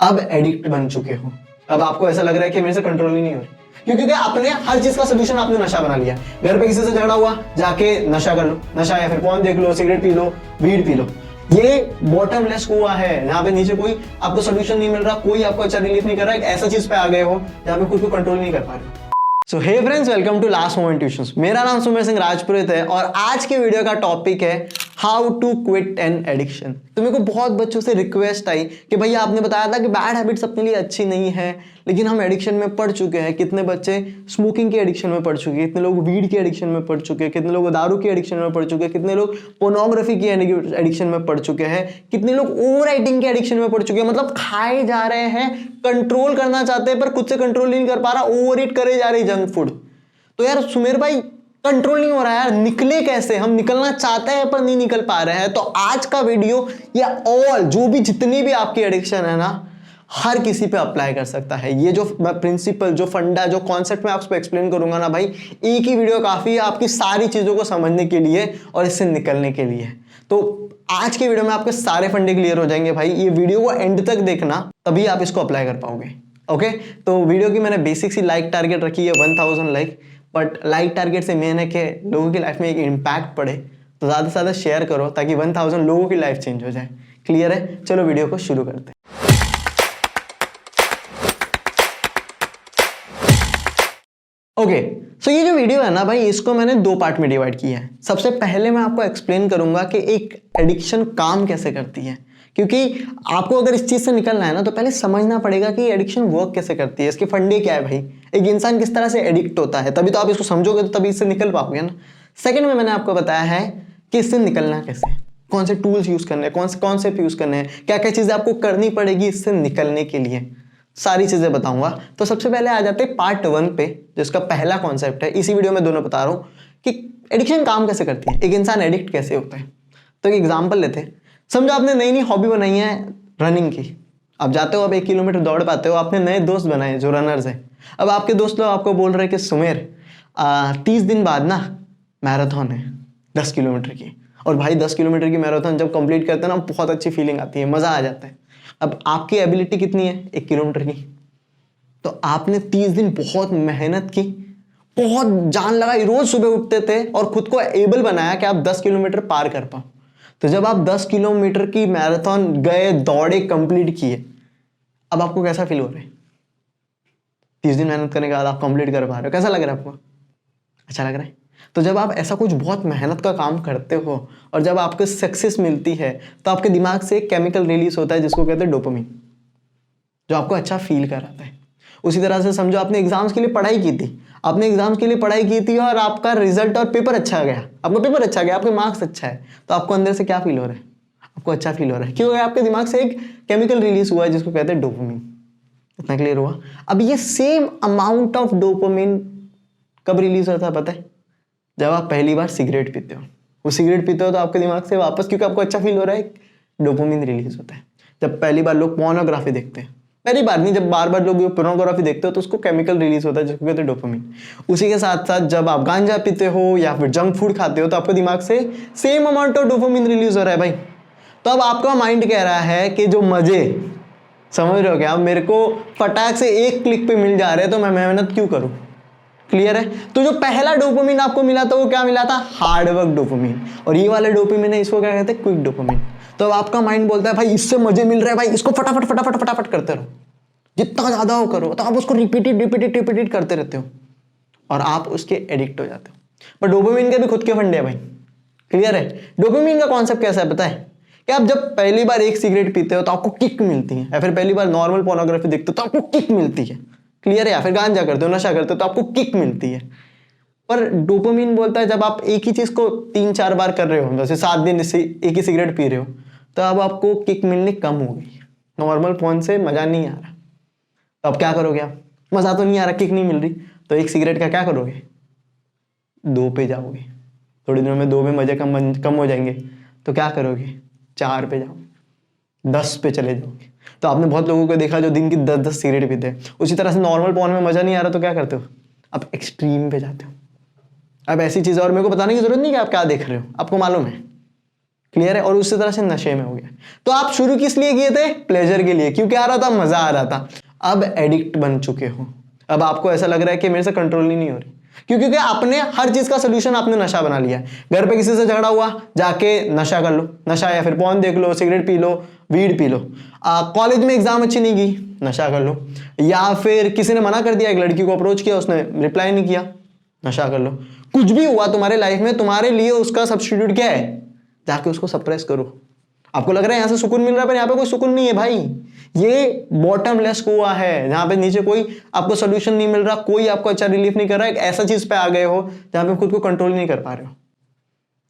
अब एडिक्ट बन चुके हो, अब आपको ऐसा लग रहा है कि मेरे से कंट्रोल ही नहीं हो रहा, क्योंकि आपने हर चीज का सोल्यूशन आपने नशा बना लिया। घर पे किसी से झगड़ा हुआ, जाके नशा कर लो, नशा या फिर फोन देख लो, cigarette P low, weed P low. ये बॉटमलेस कुआं है जहां पे नीचे कोई आपको सोल्यूशन नहीं मिल रहा, कोई आपको अच्छा रिलीफ नहीं कर रहा है। एक ऐसा चीज पे आ गए हो जहां पे खुद को कंट्रोल नहीं कर पा रहे। So hey friends, welcome to Last Moment Tuitions. मेरा नाम सुमेर सिंह राजपुरोहित है और आज के वीडियो का टॉपिक है how to quit an addiction. तो मेरे को बहुत बच्चों से रिक्वेस्ट आई कि भैया आपने बताया था कि बैड हैबिट्स अपने लिए अच्छी नहीं है, लेकिन हम एडिक्शन में पड़ चुके हैं। कितने बच्चे स्मोकिंग के एडिक्शन में पड़ चुके हैं, कितने लोग वीड के एडिक्शन में पड़ चुके हैं, कितने लोग दारू के एडिक्शन में पड़ चुके हैं, कितने लोग पोर्नोग्राफी की एडिक्शन में पड़ चुके हैं, कितने लोग ओवर ईटिंग के एडिक्शन में पड़ चुके हैं। मतलब खाए जा रहे हैं, कंट्रोल करना चाहते हैं पर खुद से कंट्रोल नहीं कर पा रहा, ओवर ईट करे जा रही जंक फूड। तो यार सुमेर भाई कंट्रोल नहीं हो रहा है यार, निकले कैसे? हम निकलना चाहते हैं पर नहीं निकल पा रहे हैं। तो आज का वीडियो या ऑल जो भी जितनी भी आपकी एडिक्शन है ना, हर किसी पे अप्लाई कर सकता है। ये जो प्रिंसिपल, जो फंडा, जो कॉन्सेप्ट मैं आपको एक्सप्लेन करूंगा ना भाई, एक ही वीडियो काफी है आपकी सारी चीजों को समझने के लिए और इससे निकलने के लिए। तो आज के वीडियो में आपके सारे फंडे क्लियर हो जाएंगे भाई। ये वीडियो को एंड तक देखना, तभी आप इसको अप्लाई कर पाओगे। ओके, तो वीडियो की मैंने बेसिक सी लाइक टारगेट रखी है 1000 लाइक, बट लाइक टारगेट से मेन है कि लोगों की लाइफ में एक इम्पैक्ट पड़े, तो ज़्यादा से ज़्यादा शेयर करो ताकि 1000 लोगों की लाइफ चेंज हो जाए। क्लियर है? चलो वीडियो को शुरू करते हैं। ओके, सो ये जो वीडियो है ना भाई, इसको मैंने दो पार्ट में डिवाइड किया है। सबसे पहले मैं आपको एक्सप्लेन करूंगा कि एक एडिक्शन काम कैसे करती है, क्योंकि आपको अगर इस चीज से निकलना है ना तो पहले समझना पड़ेगा कि एडिक्शन वर्क कैसे करती है, इसके फंडे क्या है भाई, एक इंसान किस तरह से एडिक्ट होता है, तभी तो आप इसको समझोगे तो तभी इससे निकल पाओगे ना। सेकंड में मैंने आपको बताया है कि इससे निकलना कैसे, कौन से टूल्स यूज करने हैं, कौन से कॉन्सेप्ट यूज करने हैं, क्या क्या चीजें आपको करनी पड़ेगी इससे निकलने के लिए, सारी चीजें बताऊंगा। तो सबसे पहले आ जाते हैं पार्ट 1 पे, जिसका पहला कॉन्सेप्ट है। इसी वीडियो में दोनों बता रहा हूं कि एडिक्शन काम कैसे करती है, एक इंसान एडिक्ट कैसे होता है। तो एक एग्जांपल लेते हैं। समझो आपने नई नई हॉबी बनाई है रनिंग की, आप जाते हो, आप 1 किलोमीटर दौड़ पाते हो, आपने नए दोस्त बनाए जो रनर्स हैं। अब आपके दोस्त लोग आपको बोल रहे हैं कि सुमेर 30 दिन बाद ना मैराथन है 10 किलोमीटर की, और भाई 10 किलोमीटर की मैराथन जब कंप्लीट करते हैं ना, बहुत अच्छी फीलिंग आती है, मजा आ जाता है। अब आपकी एबिलिटी कितनी है 1 किलोमीटर की, तो आपने 30 दिन बहुत मेहनत की, बहुत जान लगाई, रोज सुबह उठते थे और खुद को एबल बनाया कि आप 10 किलोमीटर पार कर पाओ। तो जब आप 10 किलोमीटर की मैराथन गए, दौड़े, कंप्लीट किए, अब आपको कैसा फील हो रहा है? 30 दिन मेहनत करने के बाद आप कंप्लीट कर पा रहे हो, कैसा लग रहा है आपको? अच्छा लग रहा है? तो जब आप ऐसा कुछ बहुत मेहनत का काम करते हो और जब आपको सक्सेस मिलती है, तो आपके दिमाग से एक केमिकल रिलीज होता है जिसको कहते हैं डोपामिन, जो आपको अच्छा फील कराता है। उसी तरह से समझो आपने एग्जाम्स के लिए पढ़ाई की थी, आपने एग्जाम्स के लिए पढ़ाई की थी और आपका रिजल्ट और पेपर अच्छा गया, आपका पेपर अच्छा गया, आपके मार्क्स अच्छा है, तो आपको अंदर से क्या फील हो रहा है? आपको अच्छा फील हो रहा है। क्यों? आपके दिमाग से एक केमिकल रिलीज हुआ है जिसको कहते हैं डोपामिन। इतना क्लियर हुआ? अब ये सेम अमाउंट ऑफ डोपामिन कब रिलीज होता है पता है? जब आप पहली बार सिगरेट पीते हो। वो सिगरेट पीते हो तो आपके दिमाग से वापस, क्योंकि आपको अच्छा फील हो रहा है, डोपामिन रिलीज होता है। जब पहली बार लोग पोर्नोग्राफी देखते हैं, पहली बार नहीं, जब बार बार लोग पोर्नोग्राफी देखते हो तो उसको केमिकल रिलीज होता है जिसको कहते हैं डोपामिन। उसी के साथ साथ जब आप गांजा पीते हो या फिर जंक फूड खाते हो तो आपके दिमाग से same amount of dopamine release हो रहा है भाई। तो अब आपका माइंड कह रहा है कि जो मजे, समझ रहे हो क्या, मेरे को फटाक से एक क्लिक पे मिल जा रहे हैं तो मैं मेहनत क्यों करूं? क्लियर है? तो जो पहला डोपामिन आपको मिला था वो क्या मिला था? Hard work dopamine. और ये वाला डोपामिन है, इसको क्या कहते हैं? Quick dopamine. तो अब आपका माइंड बोलता है भाई इससे मजे मिल रहे हैं, भाई इसको फटाफट फटाफट फटाफट करते रहो, जितना ज्यादा हो करो। तो आप उसको रिपीटेड करते रहते हो और आप उसके एडिक्ट हो जाते हो। पर डोपामिन के भी खुद के फंडे हैं भाई। क्लियर है? डोपामिन का कॉन्सेप्ट कैसा है पता है? कि आप जब पहली बार एक सिगरेट पीते हो तो आपको किक मिलती है, या फिर पहली बार नॉर्मल पोर्नोग्राफी देखते हो तो आपको किक मिलती है। क्लियर है? या फिर गांजा करते हो, नशा करते हो तो आपको किक मिलती है। पर डोपामिन बोलता है जब आप एक ही चीज को 3-4 बार कर रहे हो, जैसे 7 दिन से एक ही सिगरेट पी रहे हो, तो अब आपको किक मिलनी कम हो गई, नॉर्मल फोन से मजा नहीं आ रहा। तो अब क्या करोगे? आप मजा तो नहीं आ रहा, किक नहीं मिल रही, तो एक सिगरेट का क्या करोगे? 2 पे जाओगे। थोड़ी दिनों में 2 में मजे कम हो जाएंगे, तो क्या करोगे? 4 पे जाओगे, 10 पे चले जाओगे। तो आपने बहुत लोगों को देखा जो दिन की 10-10 सिगरेट पीते हैं। उसी तरह से नॉर्मल पॉन में मजा नहीं आ रहा तो क्या करते हो? आप एक्सट्रीम पे जाते हो। अब ऐसी चीज, और मेरे को बताने की जरूरत नहीं कि आप क्या देख रहे हो, आपको मालूम है। क्लियर है? और उसी तरह से नशे में हो गया। तो आप शुरू किस लिए किए थे? प्लेजर के लिए, क्योंकि आ रहा था, मजा आ रहा था। अब एडिक्ट बन चुके हो, अब आपको ऐसा लग रहा है कि मेरे से कंट्रोल ही नहीं हो रही, क्योंकि आपने हर चीज का सोल्यूशन आपने नशा बना लिया है। घर पे किसी से झगड़ा हुआ, जाके नशा कर लो, नशा, या फिर पॉर्न देख लो, cigarette P low, weed P low. College में एग्जाम अच्छी नहीं की, नशा कर लो। या फिर किसी ने मना कर दिया, एक लड़की को अप्रोच किया, उसने रिप्लाई नहीं किया, नशा कर लो। कुछ भी हुआ तुम्हारे लाइफ में, तुम्हारे लिए उसका सब्स्टिट्यूट क्या है? जाके उसको सप्रेस करो। आपको लग रहा है यहां से सुकून मिल रहा है, पर यहां पे कोई सुकून नहीं है भाई। ये बॉटमलेस कुआं है जहां पे नीचे कोई आपको सोल्यूशन नहीं मिल रहा, कोई आपको अच्छा रिलीफ नहीं कर रहा है। एक ऐसा चीज पे आ गए हो जहां पे खुद को कंट्रोल नहीं कर पा रहे हो।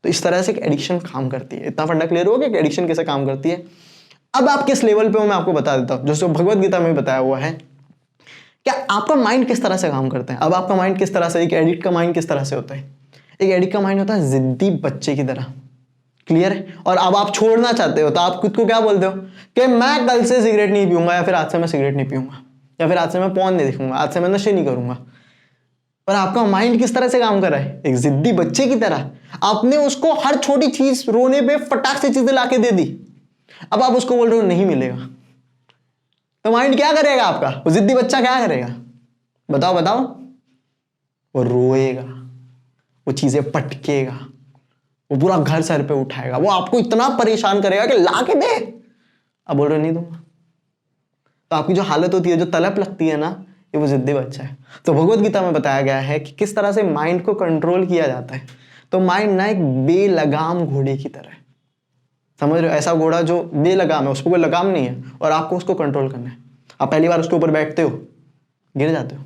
तो इस तरह से एक एडिक्शन काम करती है। इतना फंडा क्लियर हो गया कि एडिक्शन कैसे काम करती है? अब आप किस लेवल पे हो मैं आपको बता देता हूं, जो भगवत गीता में बताया हुआ है। क्या आपका माइंड किस तरह से काम करता है? अब आपका माइंड किस तरह से, एक एडिक्ट का माइंड किस तरह से होता है? एक एडिक्ट का माइंड होता है जिद्दी बच्चे की तरह। क्लियर है? और अब आप छोड़ना चाहते हो तो आप खुद को क्या बोलते हो कि मैं कल से सिगरेट नहीं पीऊंगा, या फिर आज से मैं सिगरेट नहीं पीऊंगा, या फिर आज से मैं पॉर्न नहीं देखूंगा, आज से मैं नशे नहीं करूंगा। पर आपका माइंड किस तरह से काम कर रहा है? एक जिद्दी बच्चे की तरह। आपने उसको हर छोटी चीज, रोने पे फटाक से चीजें लाके दे दी। अब आप उसको बोल रहे हो नहीं मिलेगा, तो माइंड क्या करेगा आपका? वो जिद्दी बच्चा क्या करेगा? बताओ बताओ। वो रोएगा, वो चीजें पटकेगा, वो पूरा घर सर पे उठाएगा, वो आपको इतना परेशान करेगा कि ला के दे। अब बोल रहे नहीं दूंगा, तो आपकी जो हालत होती है, जो तलब लगती है ना, ये वो जिद्दी बच्चा है। तो भगवत गीता में बताया गया है कि किस तरह से माइंड को कंट्रोल किया जाता है। तो माइंड ना एक बेलगाम घोड़े की तरह है, समझ रहे हो? ऐसा घोड़ा जो बेलगाम है, उस पर कोई लगाम नहीं है, और आपको उसको कंट्रोल करना है। आप पहली बार उसके ऊपर बैठते हो, गिर जाते हो,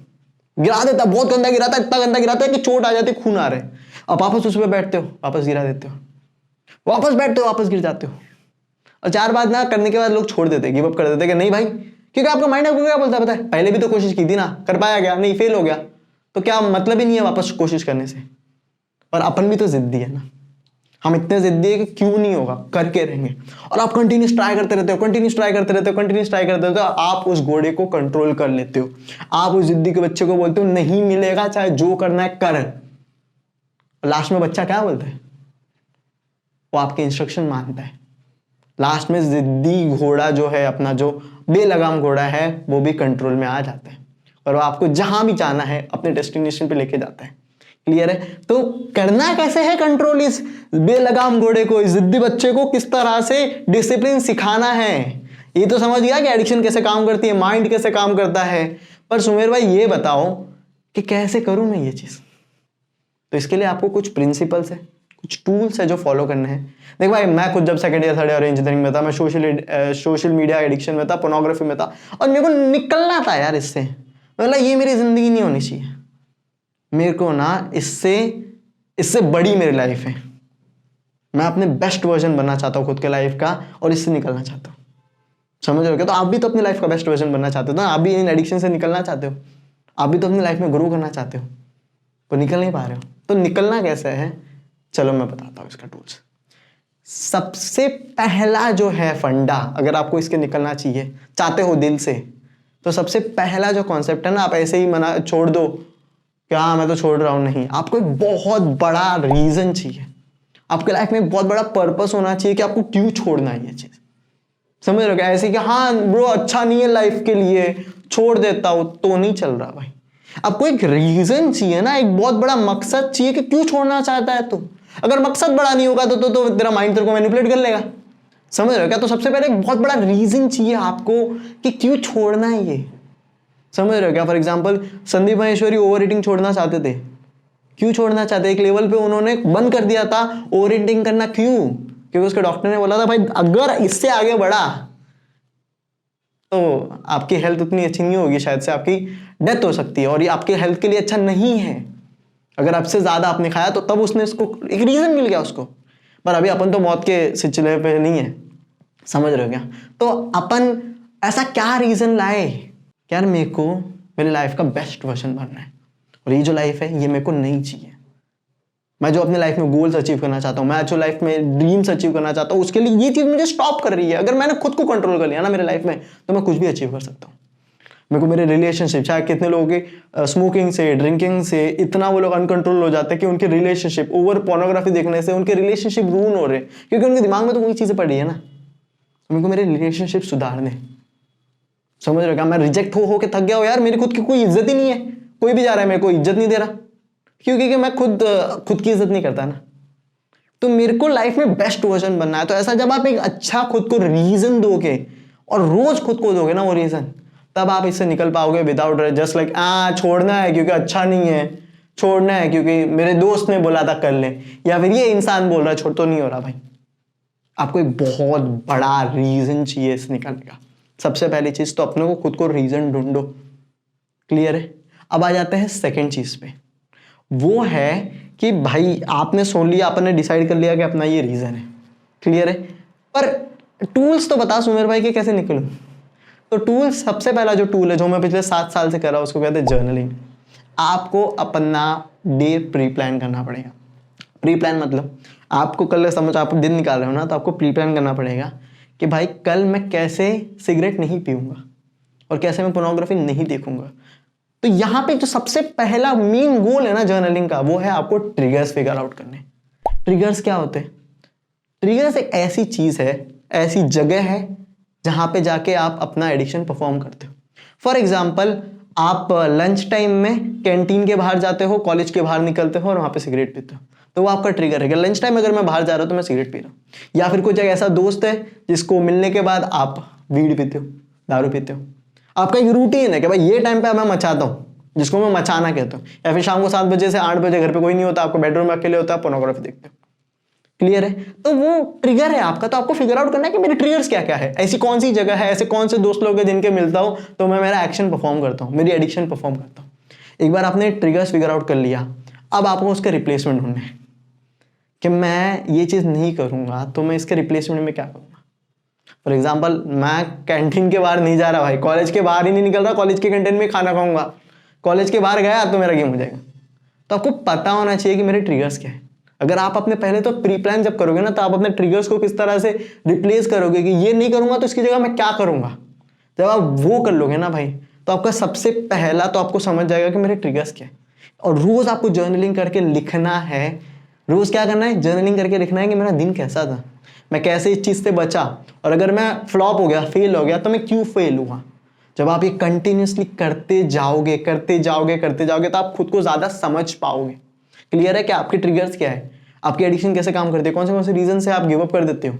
गिरा देता, बहुत गंदा गिराता है, इतना गंदा गिराता है कि चोट आ जाती, खून आ रहे। अब वापस उस पर बैठते हो, वापस गिरा देते हो, वापस बैठते हो, वापस गिर जाते हो। और 4 बार ना करने के बाद लोग छोड़ देते, गिव अप कर देते कि नहीं भाई, क्योंकि आपका माइंड आपको क्या बोलता है पता है? पहले भी तो कोशिश की थी ना, कर पाया गया नहीं, फेल हो गया, तो क्या मतलब ही नहीं है वापस कोशिश करने से। पर अपन भी तो जिद्दी है ना, हम इतने जिद्दी है कि क्यों नहीं होगा, करके रहेंगे। और आप कंटिन्यूस ट्राई करते रहते हो, कंटिन्यूस ट्राई करते रहते हो, कंटिन्यूस ट्राई करते रहते हो। आप उस घोड़े को कंट्रोल कर लेते हो। आप उस जिद्दी के बच्चे को बोलते हो नहीं मिलेगा, चाहे जो करना है कर। लास्ट में बच्चा क्या बोलता है? वो आपके इंस्ट्रक्शन मानता है। लास्ट में जिद्दी घोड़ा जो है, अपना जो बेलगाम घोड़ा है, वो भी कंट्रोल में आ जाता है, और वो आपको जहां भी जाना है अपने डेस्टिनेशन पे लेके जाता है। क्लियर है? तो करना कैसे है कंट्रोल इस बेलगाम घोड़े को, इस जिद्दी बच्चे को किस तरह से डिसिप्लिन सिखाना है? ये तो समझ गया कि एडिक्शन कैसे काम करती है, माइंड कैसे काम करता है। पर सुमेर भाई ये बताओ कि कैसे करूं मैं ये चीज? तो इसके लिए आपको कुछ प्रिंसिपल्स है, कुछ टूल्स है जो फॉलो करने हैं। देख भाई, मैं खुद जब second year third year engineering में था, मैं सोशल मीडिया एडिक्शन में था, पोर्नोग्राफी में था, और मेरे को निकलना था यार इससे। मतलब ये मेरी जिंदगी नहीं होनी चाहिए, मेरे को ना इससे बड़ी मेरी लाइफ है। मैं अपने बेस्ट वर्जन बनना चाहता हूँ खुद के लाइफ का, और इससे निकलना चाहता हूँ। समझ रहे हो क्या? तो आप भी तो अपनी लाइफ का बेस्ट वर्जन बनना चाहते हो ना, आप भी इन एडिक्शन से निकलना चाहते हो, आप भी तो अपनी लाइफ में ग्रो करना चाहते हो, तो निकल नहीं पा रहे हो। तो निकलना कैसे है, चलो मैं बताता हूँ इसका टूल्स। सबसे पहला जो है फंडा, अगर आपको इसके निकलना चाहिए, चाहते हो दिल से, तो सबसे पहला जो कॉन्सेप्ट है ना, आप ऐसे ही मना छोड़ दो कि हाँ मैं तो छोड़ रहा हूं, नहीं। आपको एक बहुत बड़ा रीजन चाहिए, आपके लाइफ में बहुत बड़ा पर्पस होना चाहिए कि आपको क्यों छोड़ना है ये चीज। समझ रहे हो क्या? ऐसे कि हाँ ब्रो अच्छा नहीं है लाइफ के लिए, छोड़ देता हूं, तो नहीं चल रहा भाई। आपको एक रीजन चाहिए ना, एक बहुत बड़ा मकसद चाहिए कि क्यों छोड़ना चाहता है तू। अगर मकसद बड़ा नहीं होगा तो तेरा माइंड तेरे को मैनिपुलेट कर लेगा। समझ रहे हो क्या? तो सबसे पहले एक बहुत बड़ा रीजन चाहिए आपको कि क्यों छोड़ना है ये। समझ रहे हो क्या? For example Sandeep Maheshwari over eating छोड़ना चाहते थे, क्यों छोड़ना चाहते? एक लेवल पे उन्होंने बंद कर दिया था ओवर ईटिंग करना। क्यों? क्योंकि उसके डॉक्टर ने बोला था भाई अगर इससे आगे बढ़ा तो आपकी हेल्थ उतनी अच्छी नहीं होगी, शायद से आपकी डेथ हो सकती है, और ये आपके हेल्थ के लिए अच्छा नहीं है। अगर आपसे ज्यादा आपने खाया तो तब उसने इसको एक रीजन मिल गया उसको। पर अभी अपन तो मौत के सिलसिले पे नहीं है, समझ रहे हो क्या? तो अपन ऐसा क्या रीजन लाए, यार मेरे को मेरी लाइफ का बेस्ट वर्जन बनना है, और ये जो लाइफ है ये मेरे को नहीं चाहिए। मैं जो अपने लाइफ में गोल्स अचीव करना चाहता हूँ, मैं जो लाइफ में ड्रीम्स अचीव करना चाहता हूँ, उसके लिए ये चीज मुझे स्टॉप कर रही है। अगर मैंने खुद को कंट्रोल कर लिया ना मेरे लाइफ में, तो मैं कुछ भी अचीव कर सकता हूँ। मेरे को मेरे रिलेशनशिप, चाहे कितने लोगों के स्मोकिंग से, ड्रिंकिंग से इतना वो लोग अनकंट्रोल हो जाते हैं कि उनके रिलेशनशिप, ओवर पोर्नोग्राफी देखने से उनके रिलेशनशिप रूइन हो रहे हैं, क्योंकि उनके दिमाग में तो वही चीज़ें पड़ी है ना। मेरे को मेरे रिलेशनशिप सुधारने, समझ रहे हो क्या? मैं रिजेक्ट हो के थक गया हो यार, मेरी खुद की कोई इज्जत ही नहीं है, कोई भी जा रहा है मेरे को इज्जत नहीं दे रहा, क्योंकि मैं खुद की इज्जत नहीं करता ना। तो मेरे को लाइफ में बेस्ट वर्जन बनना है। तो ऐसा जब आप एक अच्छा खुद को रीजन दोगे और रोज खुद को दोगे ना वो रीजन, तब आप इससे निकल पाओगे विदाउट जस्ट लाइक छोड़ना है क्योंकि अच्छा नहीं है, छोड़ना है क्योंकि मेरे दोस्त ने बोला था कर ले, या फिर ये इंसान बोल रहा है, छोड़ तो नहीं हो रहा भाई। आपको एक बहुत बड़ा रीजन चाहिए इस निकलने का। सबसे पहली चीज तो अपने को खुद को रीजन ढूंढो। क्लियर है? अब आ जाते हैं सेकेंड चीज पे, वो है कि भाई आपने सुन लिया, आपने डिसाइड कर लिया कि अपना ये रीजन है। क्लियर है? पर टूल्स तो बता सुमेर भाई कि कैसे निकलूं। तो टूल्स, सबसे पहला जो टूल है जो मैं पिछले 7 साल से कर रहा हूं उसको कहते हैं जर्नलिंग। आपको अपना डे प्री प्लान करना पड़ेगा। प्री प्लान मतलब आपको कल समझ, आप दिन निकाल रहे हो ना, तो आपको प्री प्लान करना पड़ेगा कि भाई कल मैं कैसे सिगरेट नहीं पीऊंगा और कैसे मैं पोर्नोग्राफी नहीं देखूंगा। तो यहां पे जो सबसे पहला मेन गोल है ना जर्नलिंग का, वो है आपको ट्रिगर्स फिगर आउट करने। ट्रिगर्स क्या होते हैं? ट्रिगर्स एक ऐसी चीज है, ऐसी जगह है जहां पे जाके आप अपना एडिक्शन परफॉर्म करते हो। फॉर एग्जाम्पल, आप लंच टाइम में कैंटीन के बाहर जाते हो, कॉलेज के बाहर निकलते हो और वहां पे सिगरेट पीते हो, तो वो आपका ट्रिगर है। लंच टाइम अगर मैं बाहर जा रहा हूं तो मैं सिगरेट पी रहा हूं। या फिर कुछ एक ऐसा दोस्त है जिसको मिलने के बाद आप वीड पीते हो, दारू पीते हो। आपका एक रूटीन है कि भाई ये टाइम पे मैं मचाता हूँ, जिसको मैं मचाना कहता हूँ। या फिर शाम को 7 बजे से 8 बजे घर पे कोई नहीं होता, आपको बेडरूम में अकेले होता है, पोर्नोग्राफी देखते हो। क्लियर है? तो वो ट्रिगर है आपका। तो आपको फिगर आउट करना है कि मेरे ट्रिगर्स क्या क्या है, ऐसी कौन सी जगह है, ऐसे कौन से दोस्त लोग हैं जिनके मिलता हूं तो मैं मेरा एक्शन परफॉर्म करता हूं, मेरी एडिक्शन परफॉर्म करता हूं। एक बार आपने ट्रिगर्स फिगर आउट कर लिया, अब आपको उसके रिप्लेसमेंट ढूंढने हैं कि मैं ये चीज नहीं करूंगा तो मैं इसके रिप्लेसमेंट में क्या करूंगा। फॉर एग्जाम्पल, मैं कैंटीन के बाहर नहीं जा रहा भाई, कॉलेज के बाहर ही नहीं निकल रहा, कॉलेज के कैंटीन में खाना खाऊंगा। कॉलेज के बाहर गया तो मेरा गेम हो जाएगा। तो आपको पता होना चाहिए कि मेरे ट्रिगर्स क्या है। अगर आप अपने पहले तो प्री प्लान जब करोगे ना, तो आप अपने ट्रिगर्स को किस तरह से रिप्लेस करोगे कि ये नहीं करूंगा तो इसकी जगह मैं क्या करूंगा। जब आप वो कर लोगे ना भाई, तो आपका सबसे पहला तो आपको समझ जाएगा कि मेरे ट्रिगर्स क्या है। और रोज आपको जर्नलिंग करके लिखना है। रोज क्या करना है? जर्नलिंग करके लिखना है कि मेरा दिन कैसा था, मैं कैसे इस चीज से बचा, और अगर मैं फ्लॉप हो गया, फेल हो गया, तो मैं क्यों फेल हुआ। जब आप ये कंटिन्यूसली करते जाओगे तो आप खुद को ज्यादा समझ पाओगे। क्लियर है? कि आपके ट्रिगर्स क्या है, आपकी एडिक्शन कैसे काम करती है, कौन से रीजन से आप गिव अप कर देते हो।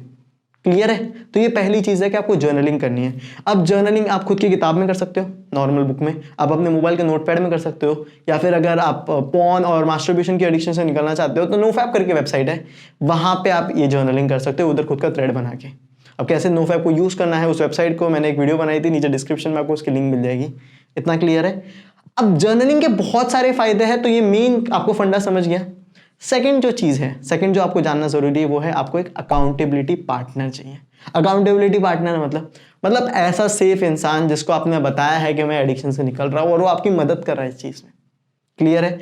क्लियर है? तो ये पहली चीज है कि आपको जर्नलिंग करनी है। अब जर्नलिंग आप खुद की किताब में कर सकते हो, नॉर्मल बुक में, आप अपने मोबाइल के नोटपैड में कर सकते हो, या फिर अगर आप पॉर्न और मास्टरबेशन की एडिक्शन से निकलना चाहते हो तो नोफैप करके वेबसाइट है, वहां पे आप ये जर्नलिंग कर सकते हो, उधर खुद का थ्रेड बना के। अब कैसे नोफैप को यूज करना है, उस वेबसाइट को मैंने एक वीडियो बनाई थी, नीचे डिस्क्रिप्शन में आपको उसकी लिंक मिल जाएगी। इतना क्लियर है? अब जर्नलिंग के बहुत सारे फायदे हैं, तो ये मेन आपको फंडा समझ गया। सेकंड जो चीज है, सेकंड जो आपको जानना जरूरी है, वो है आपको एक अकाउंटेबिलिटी पार्टनर चाहिए। अकाउंटेबिलिटी पार्टनर मतलब ऐसा सेफ इंसान जिसको आपने बताया है कि मैं एडिक्शन से निकल रहा हूं और वो आपकी मदद कर रहा है इस चीज में। क्लियर है?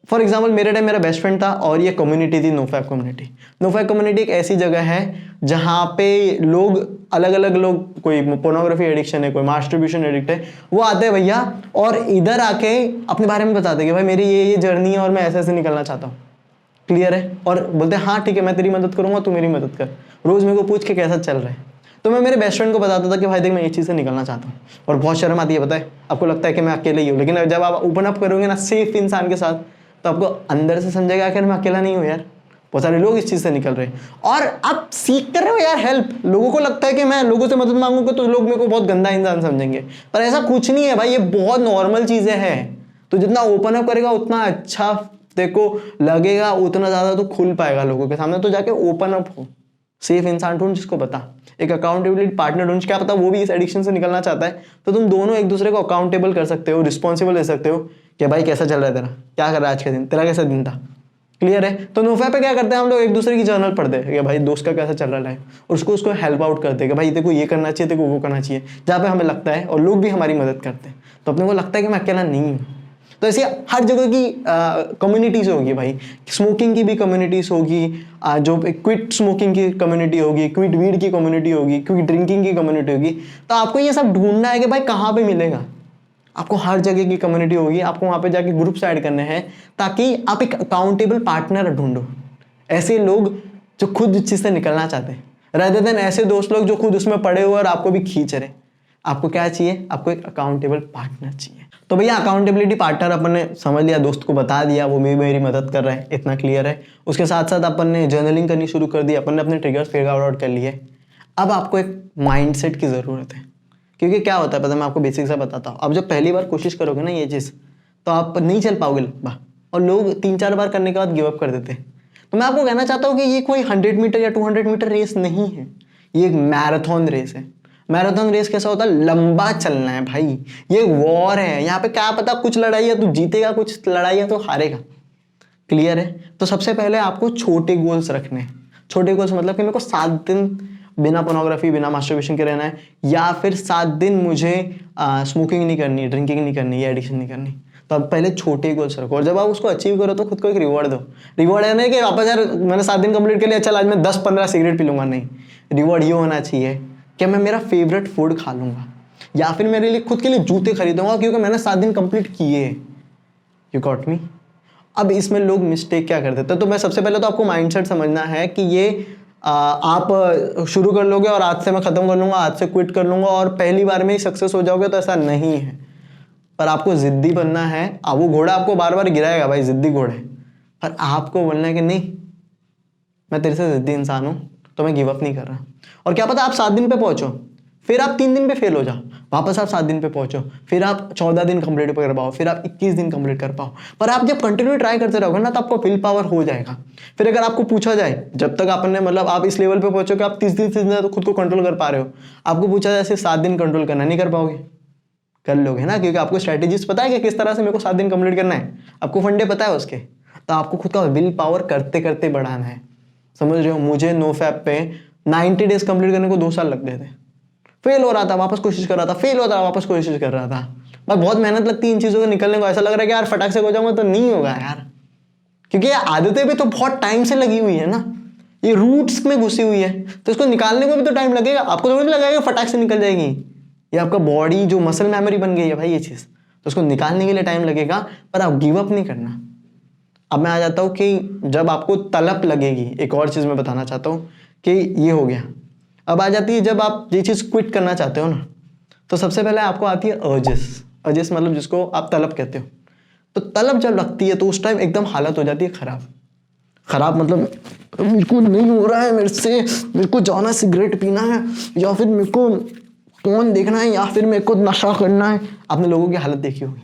फॉर एग्जाम्पल, मेरे टाइम मेरा बेस्ट फ्रेंड था और ये कम्युनिटी थी नोफैप कम्युनिटी। नोफैप कम्युनिटी एक ऐसी जगह है जहां पे लोग अलग अलग लोग, कोई पोर्नोग्राफी एडिक्शन है, कोई मास्टरब्यूशन एडिक्ट है, वो आते हैं भैया और इधर आके अपने बारे में बताते हैं कि भाई मेरी ये जर्नी है और मैं ऐसे निकलना चाहता हूँ। क्लियर है? और बोलते हैं हाँ ठीक है, मैं तेरी मदद करूंगा, तू मेरी मदद कर। रोज मेरे को पूछ के कैसा चल रहा है। तो मैं मेरे बेस्ट फ्रेंड को बताता था कि भाई देख मैं ये चीज़ से निकलना चाहता हूँ, और बहुत शर्म आती है, पता है आपको, लगता है कि मैं अकेले ही हूँ, लेकिन जब आप ओपन अप करोगे ना सेफ इंसान के साथ, तो आपको अंदर से समझेगा कि मैं अकेला नहीं हूँ यार, बहुत सारे लोग इस चीज़ से निकल रहे हैं और आप सीख कर रहे हो यार हेल्प। लोगों को लगता है कि मैं लोगों से मदद मांगूंगा तो लोग मेरे को बहुत गंदा इंसान समझेंगे, पर ऐसा कुछ नहीं है भाई, ये बहुत नॉर्मल चीज़ें हैं। तो जितना ओपन अप करेगा उतना अच्छा देखो लगेगा, उतना ज्यादा तो खुल पाएगा लोगों के सामने। तो जाके ओपन अप हो, सेफ इंसान ढूंढ जिसको बता, एक अकाउंटेबिलिटी पार्टनर ढूंढ, क्या पता वो भी इस एडिक्शन से निकलना चाहता है, तो तुम दोनों एक दूसरे को अकाउंटेबल कर सकते हो, रिस्पॉन्सिबल ले सकते हो कि भाई कैसा चल रहा है तेरा, क्या कर रहा है आज का दिन, तेरा कैसा दिन था। क्लियर है? तो नोफैप पे क्या करते हैं हम लोग, एक दूसरे की जर्नल पढ़ते हैं कि भाई दोस्त का कैसा चल रहा है, और उसको हेल्प आउट करते हैं कि भाई देखो ये करना चाहिए, देखो वो करना चाहिए, जहाँ पे हमें लगता है, और लोग भी हमारी मदद करते हैं, तो अपने को लगता है कि मैं अकेला नहीं हूँ। तो ऐसी हर जगह की कम्युनिटीज होगी भाई, स्मोकिंग की भी कम्युनिटीज होगी, जो क्विट स्मोकिंग की कम्युनिटी होगी, क्विट वीड की कम्युनिटी होगी, क्विट ड्रिंकिंग की कम्युनिटी होगी। तो आपको ये सब ढूंढना है कि भाई कहाँ पे मिलेगा। आपको हर जगह की कम्युनिटी होगी, आपको वहाँ पे जाके ग्रुप्स ऐड करने हैं ताकि आप एक अकाउंटेबल पार्टनर ढूंढो, ऐसे लोग जो खुद इस चीज़ से निकलना चाहते हैं, rather than ऐसे दोस्त लोग जो खुद उसमें पड़े हुए और आपको भी खींच रहे। आपको क्या चाहिए? आपको एक अकाउंटेबल पार्टनर चाहिए। तो भैया अकाउंटेबिलिटी पार्टनर अपन ने समझ लिया, दोस्त को बता दिया, वो भी मेरी मदद कर रहा है, इतना क्लियर है। उसके साथ साथ अपन ने जर्नलिंग करनी शुरू कर दी, अपन ने अपने ट्रिगर्स फिगर आउट कर लिए। अब आपको एक माइंडसेट की ज़रूरत है, क्योंकि क्या होता है पता है, मैं आपको बेसिक से बताता हूँ। अब जब पहली बार कोशिश करोगे ना ये चीज़, तो आप नहीं चल पाओगे लंबा, और लोग 3-4 बार करने के बाद गिव अप कर देते हैं। तो मैं आपको कहना चाहता हूँ कि ये कोई 100 मीटर या 200 मीटर रेस नहीं है, ये एक मैराथन रेस है। मैराथन रेस कैसा होता है? लंबा चलना है भाई, ये वॉर है। यहाँ पे क्या पता कुछ लड़ाई है तो जीतेगा, कुछ लड़ाई है तो हारेगा। क्लियर है? तो सबसे पहले आपको छोटे गोल्स रखने हैं। छोटे गोल्स मतलब कि मेरे को 7 दिन बिना पोर्नोग्राफी, बिना मास्टरबेशन के रहना है, या फिर 7 दिन मुझे स्मोकिंग नहीं करनी, ड्रिंकिंग नहीं करनी, या एडिक्शन नहीं करनी। तो अब पहले छोटे गोल्स रखो, और जब आप उसको अचीव करो तो खुद को एक रिवॉर्ड दो। रिवॉर्ड है नहीं कि वापस यार मैंने 7 दिन कंप्लीट कर लिया, चल आज मैं 10-15 सिगरेट पी लूंगा, नहीं। रिवॉर्ड ये होना चाहिए कि मैं मेरा फेवरेट फूड खा लूंगा, या फिर मेरे लिए खुद के लिए जूते खरीदूंगा क्योंकि मैंने 7 दिन कंप्लीट किए। You got me? अब इसमें लोग मिस्टेक क्या कर देते हैं? तो मैं सबसे पहले तो आपको माइंडसेट समझना है कि ये आप शुरू कर लोगे और आज से मैं खत्म कर लूंगा, आज से क्विट कर लूंगा और पहली बार में ही सक्सेस हो जाओगे, तो ऐसा नहीं है। पर आपको जिद्दी बनना है। अब वो घोड़ा आपको बार बार गिराएगा भाई, जिद्दी घोड़ा है, पर आपको बोलना है कि नहीं, मैं तेरे से जिद्दी इंसान हूं, तो मैं गिव अप नहीं कर रहा। और क्या पता आप 7 दिन पे पहुंचो, फिर आप 3 दिन पे फेल हो जाओ, वापस आप 7 दिन पे पहुंचो, फिर आप 14 दिन कंप्लीट कर पाओ, फिर आप 21 दिन कंप्लीट कर पाओ। पर आप जब कंटिन्यू ट्राई करते रहोगे ना, तो आपको विल पावर हो जाएगा। फिर अगर आपको पूछा जाए, जब तक आपने मतलब आप इस लेवल पे पहुंचो कि आप 30 दिन तो खुद को कंट्रोल कर पा रहे हो, आपको पूछा जाए सिर्फ 7 दिन कंट्रोल करना, नहीं कर पाओगे? कर लोगे ना, क्योंकि आपको स्ट्रेटेजीज पता है कि किस तरह से मेरे को 7 दिन कंप्लीट करना है, आपको फंडे पता है उसके। तो आपको खुद का विल पावर करते करते बढ़ाना है। समझ रहे हो? मुझे नो फैप पे 90 डेज कंप्लीट करने को 2 साल लग गए थे। फेल हो रहा था, वापस कोशिश कर रहा था, फेल होता वापस कोशिश कर रहा था। बस बहुत मेहनत लगती है इन चीज़ों को निकलने को। ऐसा लग रहा है कि यार फटाक से हो जाऊंगा, तो नहीं होगा यार, क्योंकि ये आदतें भी तो बहुत टाइम से लगी हुई है ना, ये रूट्स में घुसी हुई है, तो इसको निकालने को भी तो टाइम लगेगा। आपको थोड़ी लगेगा फटाक से निकल जाएगी, ये आपका बॉडी जो मसल मेमोरी बन गई है भाई ये चीज़, तो उसको निकालने के लिए टाइम लगेगा, पर आप गिव अप नहीं करना। अब मैं आ जाता हूँ कि जब आपको तलब लगेगी, एक और चीज़ मैं बताना चाहता हूँ कि ये हो गया। अब आ जाती है जब आप ये चीज़ क्विट करना चाहते हो ना, तो सबसे पहले आपको आती है अर्जेस। अर्जेस मतलब जिसको आप तलब कहते हो। तो तलब जब लगती है तो उस टाइम एकदम हालत हो जाती है खराब मतलब मेरे को नहीं हो रहा है, मेरे को जाना सिगरेट पीना है, या फिर मेरे को फोन देखना है, या फिर मेरे को नशा करना है। आपने लोगों की हालत देखी होगी।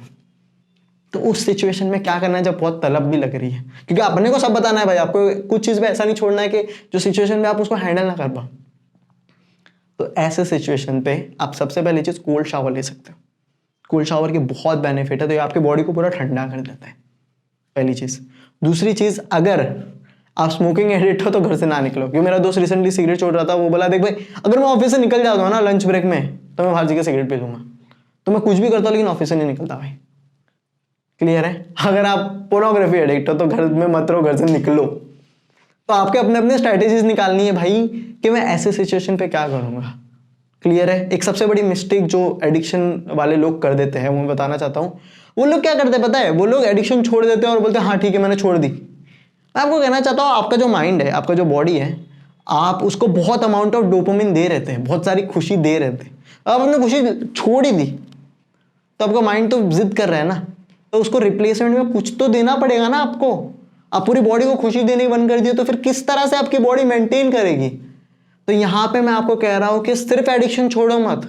तो उस सिचुएशन में क्या करना है जब बहुत तलब भी लग रही है, क्योंकि अपने को सब बताना है भाई, आपको कुछ चीज़ में ऐसा नहीं छोड़ना है कि जो सिचुएशन में आप उसको हैंडल ना कर पाओ। तो ऐसे सिचुएशन पे आप सबसे पहले चीज़ कोल्ड शावर ले सकते हो। कोल्ड शावर के बहुत बेनिफिट है, तो ये आपकी बॉडी को पूरा ठंडा कर देता है, पहली चीज़। दूसरी चीज़, अगर आप स्मोकिंग एडिक्ट हो तो घर से ना निकलो। क्योंकि मेरा दोस्त रिसेंटली सिगरेट छोड़ रहा था, वो बोला देख भाई अगर मैं ऑफिस से निकल जाता हूँ ना लंच ब्रेक में, तो मैं बाहर जाकर सिगरेट पी लूंगा, तो मैं कुछ भी करता हूँ लेकिन ऑफिस से नहीं निकलता भाई। क्लियर है? अगर आप पोर्नोग्राफी एडिक्ट हो तो घर में मत रहो, घर से निकलो। तो आपके अपने अपने स्ट्रैटेजीज निकालनी है भाई कि मैं ऐसे सिचुएशन पे क्या करूंगा। क्लियर है? एक सबसे बड़ी मिस्टेक जो एडिक्शन वाले लोग कर देते हैं वो मैं बताना चाहता हूँ। वो लोग क्या करते हैं पता है? वो लोग एडिक्शन छोड़ देते हैं और बोलते हैं हाँ ठीक है मैंने छोड़ दी। मैं आपको कहना चाहता हूँ, आपका जो माइंड है, आपका जो बॉडी है, आप उसको बहुत अमाउंट ऑफ डोपामिन दे रहते हैं, बहुत सारी खुशी दे रहते हैं। अब आपने खुशी छोड़ ही दी तो आपका माइंड तो जिद कर रहा है ना, तो उसको रिप्लेसमेंट में कुछ तो देना पड़ेगा ना आपको। आप पूरी बॉडी को खुशी देनी बंद कर दिए तो फिर किस तरह से आपकी बॉडी मेंटेन करेगी? तो यहाँ पे मैं आपको कह रहा हूँ कि सिर्फ एडिक्शन छोड़ो मत,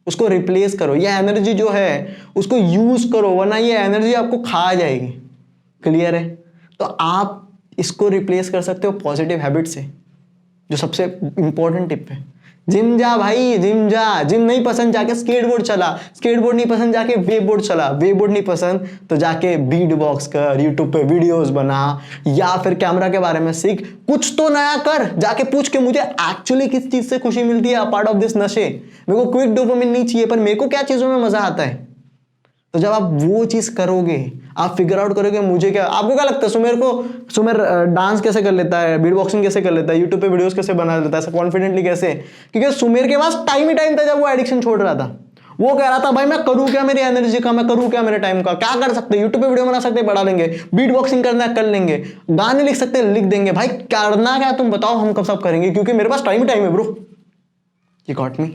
उसको रिप्लेस करो। ये एनर्जी जो है उसको यूज करो, वरना ये एनर्जी आपको खा जाएगी। क्लियर है? तो आप इसको रिप्लेस कर सकते हो पॉजिटिव हैबिट से, जो सबसे इंपॉर्टेंट टिप है। जिम जा भाई, जिम जा। जिम नहीं पसंद जाके स्केटबोर्ड चला, स्केटबोर्ड नहीं पसंद जाके वेबबोर्ड चला, वेबबोर्ड नहीं पसंद तो जाके बीट बॉक्स कर, यूट्यूब पे वीडियोस बना, या फिर कैमरा के बारे में सीख, कुछ तो नया कर। जाके पूछ के मुझे एक्चुअली किस चीज से खुशी मिलती है अपार्ट ऑफ दिस नशे। मेरे को क्विक डोपामिन नहीं चाहिए, पर मेरे को क्या चीजों में मजा आता है। तो जब आप वो चीज करोगे, आप फिगर आउट करोगे मुझे क्या, आपको क्या लगता है सुमेर डांस कैसे कर लेता है, बीट बॉक्सिंग कैसे कर लेता है, यूट्यूब पे वीडियोस कैसे बना लेता है कॉन्फिडेंटली कैसे? क्योंकि सुमेर के पास टाइम ही टाइम था जब वो एडिक्शन छोड़ रहा था। वो कह रहा था भाई मैं करूँ क्या मेरी एनर्जी का, मैं करूँ क्या मेरे टाइम का, क्या कर सकते हैं, यूट्यूब पे वीडियो बना सकते हैं, बढ़ा लेंगे, बीट बॉक्सिंग करना है कर लेंगे, गाने लिख सकते हैं लिख देंगे, भाई करना क्या तुम बताओ, हम कब सब करेंगे, क्योंकि मेरे पास टाइम है ब्रो, यू गॉट मी।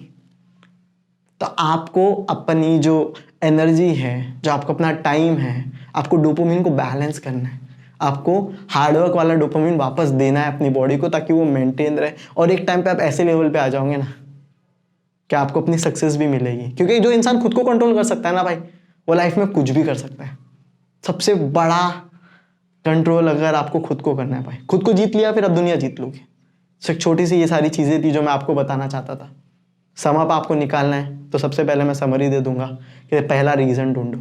तो आपको अपनी जो एनर्जी है, जो आपको अपना टाइम है, आपको डोपामिन को बैलेंस करना है, आपको हार्डवर्क वाला डोपामिन वापस देना है अपनी बॉडी को, ताकि वो मेंटेन रहे और एक टाइम पे आप ऐसे लेवल पे आ जाओगे ना कि आपको अपनी सक्सेस भी मिलेगी। क्योंकि जो इंसान खुद को कंट्रोल कर सकता है ना भाई, वो लाइफ में कुछ भी कर सकता है। सबसे बड़ा कंट्रोल अगर आपको खुद को करना है भाई, खुद को जीत लिया फिर आप दुनिया जीत लोगे। एक छोटी सी ये सारी चीज़ें थी जो मैं आपको बताना चाहता था। सम अप आपको निकालना है तो सबसे पहले मैं समरी दे दूंगा कि पहला रीज़न ढूंढो,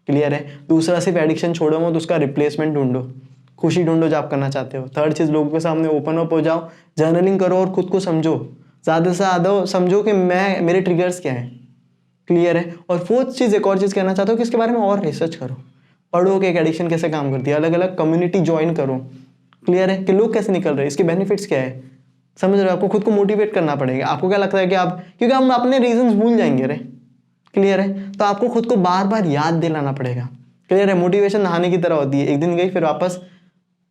क्लियर है। दूसरा, सिर्फ एडिक्शन छोड़ो मत, उसका रिप्लेसमेंट ढूंढो, खुशी ढूंढो जो आप करना चाहते हो। थर्ड चीज़, लोगों के सामने ओपन अप हो जाओ, जर्नलिंग करो और खुद को समझो, ज़्यादा से ज़्यादा समझो कि मेरे ट्रिगर्स क्या हैं, क्लियर है। और फोर्थ चीज़, एक और चीज़ कहना चाहता हूँ कि इसके बारे में और रिसर्च करो, पढ़ो कि एक एडिक्शन कैसे काम करती है, अलग अलग कम्युनिटी ज्वाइन करो, क्लियर है, कि लोग कैसे निकल रहे हैं, इसके बेनिफिट्स क्या है, समझ रहे हो। आपको खुद को मोटिवेट करना पड़ेगा। आपको क्या लगता है कि आप, क्योंकि हम अपने रीजंस भूल जाएंगे रे, क्लियर है, तो आपको खुद को बार बार याद दिलाना पड़ेगा, क्लियर है। मोटिवेशन नहाने की तरह होती है, एक दिन गई फिर वापस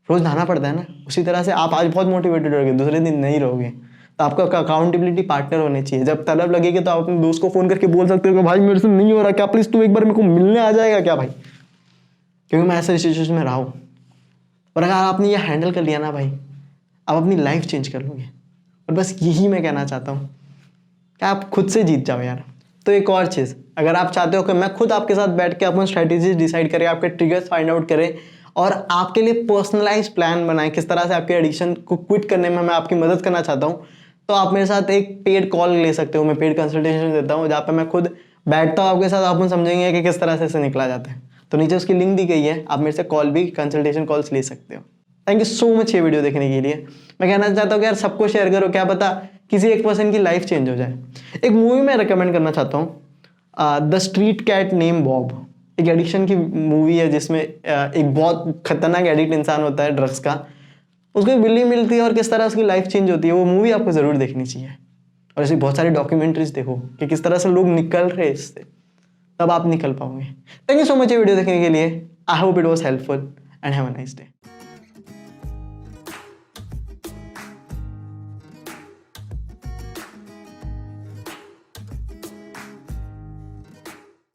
रोज नहाना पड़ता है ना, उसी तरह से आप आज बहुत मोटिवेटेड रहोगे, दूसरे दिन नहीं रहोगे। तो आपको अकाउंटेबिलिटी पार्टनर होने चाहिए। जब तलब लगेगी तो आप अपने दोस्त को फोन करके बोल सकते हो कि भाई मेरे से नहीं हो रहा, क्या प्लीज तू एक बार मेरे को मिलने आ जाएगा क्या भाई, क्योंकि मैं ऐसे सिचुएशन में रहा हूँ। और अगर आपने ये हैंडल कर लिया ना भाई, आप अपनी लाइफ चेंज कर लोगे। और बस यही मैं कहना चाहता हूँ कि आप खुद से जीत जाओ यार। तो एक और चीज़, अगर आप चाहते हो कि मैं खुद आपके साथ बैठ के अपन स्ट्रैटेजीज डिसाइड करें, आपके ट्रिगर्स फाइंड आउट करें और आपके लिए पर्सनलाइज प्लान बनाएं, किस तरह से आपके एडिक्शन को क्विट करने में मैं आपकी मदद करना चाहता हूँ, तो आप मेरे साथ एक पेड कॉल ले सकते हो। मैं पेड कंसल्टेशन देता हूँ, जहाँ पर मैं खुद बैठता हूँ आपके साथ, अपन समझेंगे कि किस तरह से इसे निकला जाता है। तो नीचे उसकी लिंक दी गई है, आप मेरे से कॉल भी, कंसल्टेशन कॉल्स ले सकते हो। थैंक यू सो मच ये वीडियो देखने के लिए। मैं कहना चाहता हूँ कि यार सबको शेयर करो, क्या पता किसी एक पर्सन की लाइफ चेंज हो जाए। एक मूवी मैं रिकमेंड करना चाहता हूँ, the street cat name Bob. एक एडिक्शन की मूवी है जिसमें एक बहुत खतरनाक एडिक्ट इंसान होता है ड्रग्स का, उसको एक बिल्ली मिलती है और किस तरह उसकी लाइफ चेंज होती है। वो मूवी आपको ज़रूर देखनी चाहिए। और ऐसी बहुत सारी डॉक्यूमेंट्रीज देखो कि किस तरह से लोग निकल रहे इससे, तब आप निकल पाओगे। थैंक यू सो मच ये वीडियो देखने के लिए। I hope it was helpful and have a nice day.